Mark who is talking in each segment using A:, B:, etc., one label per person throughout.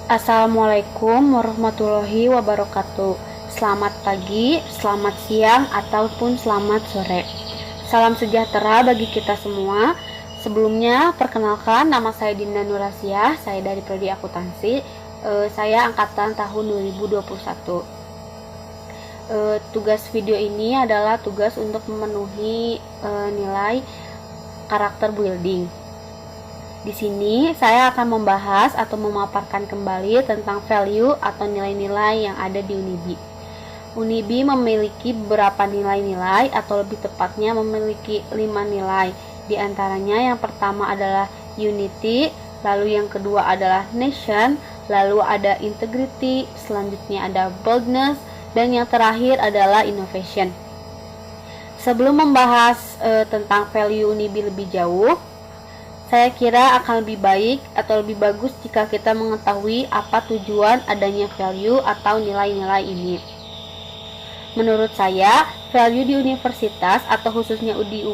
A: Assalamualaikum warahmatullahi wabarakatuh. Selamat pagi, selamat siang, ataupun selamat sore. Salam sejahtera bagi kita semua. Sebelumnya, perkenalkan nama saya Dinda Nurasiah, saya dari Prodi Akuntansi. Saya angkatan tahun 2021. Tugas video ini adalah tugas untuk memenuhi nilai karakter building. Di sini saya akan membahas atau memaparkan kembali tentang value atau nilai-nilai yang ada di Unibi. Unibi memiliki beberapa nilai-nilai atau lebih tepatnya memiliki 5 nilai. Di antaranya yang pertama adalah unity, lalu yang kedua adalah nation, lalu ada integrity, selanjutnya ada boldness, dan yang terakhir adalah innovation. Sebelum membahas tentang value Unibi lebih jauh, saya kira akan lebih baik atau lebih bagus jika kita mengetahui apa tujuan adanya value atau nilai-nilai ini. Menurut saya, value di universitas atau khususnya di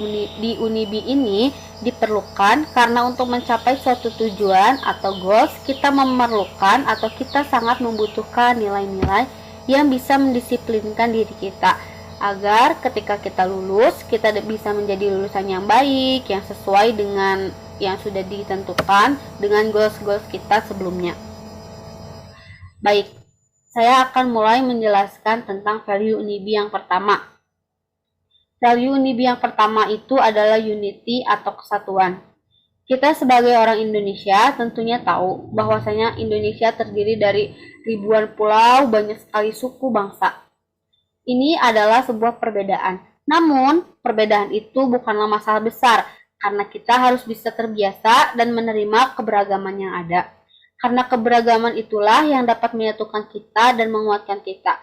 A: Unibi ini diperlukan karena untuk mencapai suatu tujuan atau goals, kita memerlukan atau kita sangat membutuhkan nilai-nilai yang bisa mendisiplinkan diri kita, agar ketika kita lulus, kita bisa menjadi lulusan yang baik, yang sesuai dengan yang sudah ditentukan dengan goals-goals kita sebelumnya. Baik, saya akan mulai menjelaskan tentang value Unibi yang pertama. Value Unibi yang pertama itu adalah unity atau kesatuan. Kita sebagai orang Indonesia tentunya tahu bahwasanya Indonesia terdiri dari ribuan pulau, banyak sekali suku bangsa. Ini adalah sebuah perbedaan. Namun, perbedaan itu bukanlah masalah besar, karena kita harus bisa terbiasa dan menerima keberagaman yang ada. Karena keberagaman itulah yang dapat menyatukan kita dan menguatkan kita.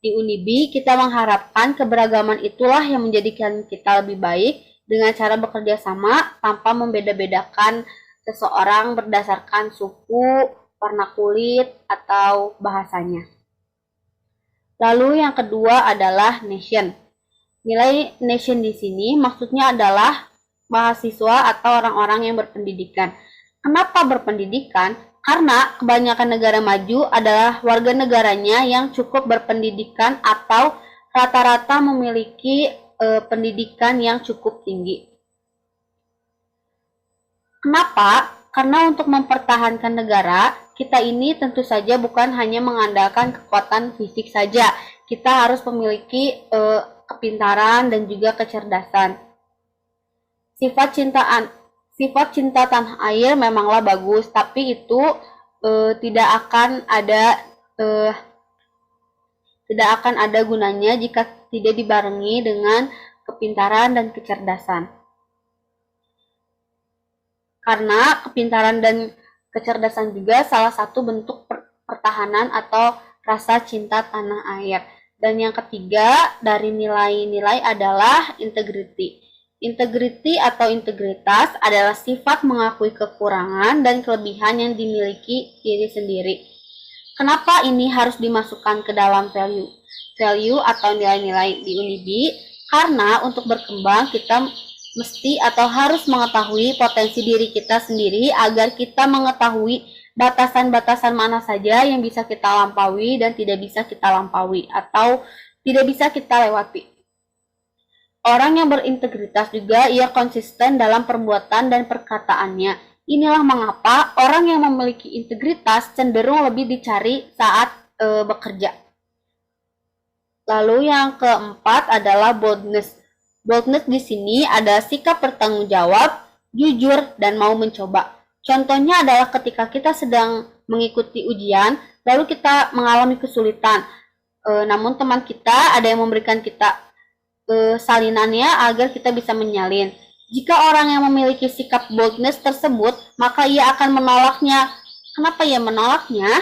A: Di Unibi, kita mengharapkan keberagaman itulah yang menjadikan kita lebih baik dengan cara bekerja sama tanpa membeda-bedakan seseorang berdasarkan suku, warna kulit, atau bahasanya. Lalu yang kedua adalah nation. Nilai nation di sini maksudnya adalah mahasiswa atau orang-orang yang berpendidikan. Kenapa berpendidikan? Karena kebanyakan negara maju adalah warga negaranya yang cukup berpendidikan atau rata-rata memiliki pendidikan yang cukup tinggi. Kenapa? Karena untuk mempertahankan negara, kita ini tentu saja bukan hanya mengandalkan kekuatan fisik saja. Kita harus memiliki kepintaran dan juga kecerdasan. Sifat cinta tanah air memanglah bagus, tapi itu tidak akan ada gunanya jika tidak dibarengi dengan kepintaran dan kecerdasan. Karena kepintaran dan kecerdasan juga salah satu bentuk pertahanan atau rasa cinta tanah air. Dan yang ketiga dari nilai-nilai adalah integrity. Integrity atau integritas adalah sifat mengakui kekurangan dan kelebihan yang dimiliki diri sendiri. Kenapa ini harus dimasukkan ke dalam value? Value atau nilai-nilai di Unibi, karena untuk berkembang kita mesti atau harus mengetahui potensi diri kita sendiri agar kita mengetahui batasan-batasan mana saja yang bisa kita lampaui dan tidak bisa kita lampaui atau tidak bisa kita lewati. Orang yang berintegritas juga ia konsisten dalam perbuatan dan perkataannya. Inilah mengapa orang yang memiliki integritas cenderung lebih dicari saat bekerja. Lalu yang keempat adalah boldness. Boldness di sini ada sikap bertanggung jawab, jujur, dan mau mencoba. Contohnya adalah ketika kita sedang mengikuti ujian, lalu kita mengalami kesulitan. Namun teman kita ada yang memberikan kita salinannya agar kita bisa menyalin. Jika orang yang memiliki sikap boldness tersebut, maka ia akan menolaknya. Kenapa ia menolaknya?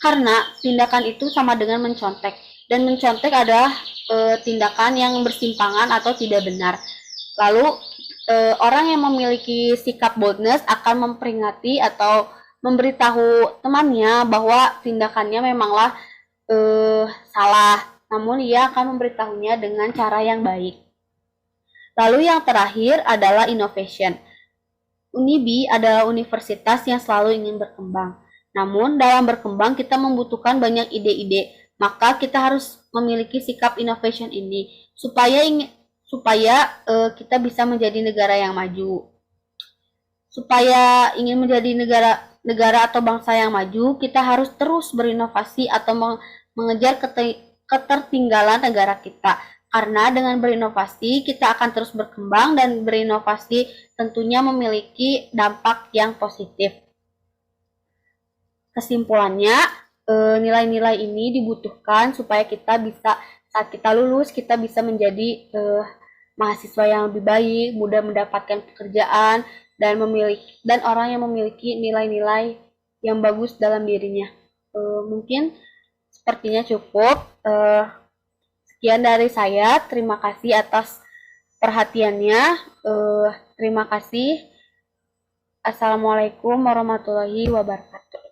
A: Karena tindakan itu sama dengan mencontek. Dan mencontek adalah tindakan yang bersimpangan atau tidak benar. Lalu orang yang memiliki sikap boldness akan memperingati atau memberitahu temannya bahwa tindakannya memanglah salah. Namun ia akan memberitahunya dengan cara yang baik. Lalu yang terakhir adalah innovation. Unibi adalah universitas yang selalu ingin berkembang. Namun, dalam berkembang kita membutuhkan banyak ide-ide, maka kita harus memiliki sikap innovation ini supaya kita bisa menjadi negara yang maju. Supaya ingin menjadi negara atau bangsa yang maju, kita harus terus berinovasi atau mengejar ketertinggalan negara kita. Karena dengan berinovasi, kita akan terus berkembang dan berinovasi tentunya memiliki dampak yang positif. Kesimpulannya, nilai-nilai ini dibutuhkan supaya kita bisa, saat kita lulus, kita bisa menjadi mahasiswa yang lebih baik, mudah mendapatkan pekerjaan, dan orang yang memiliki nilai-nilai yang bagus dalam dirinya. Mungkin sepertinya cukup. Sekian dari saya. Terima kasih atas perhatiannya. Terima kasih. Assalamualaikum warahmatullahi wabarakatuh.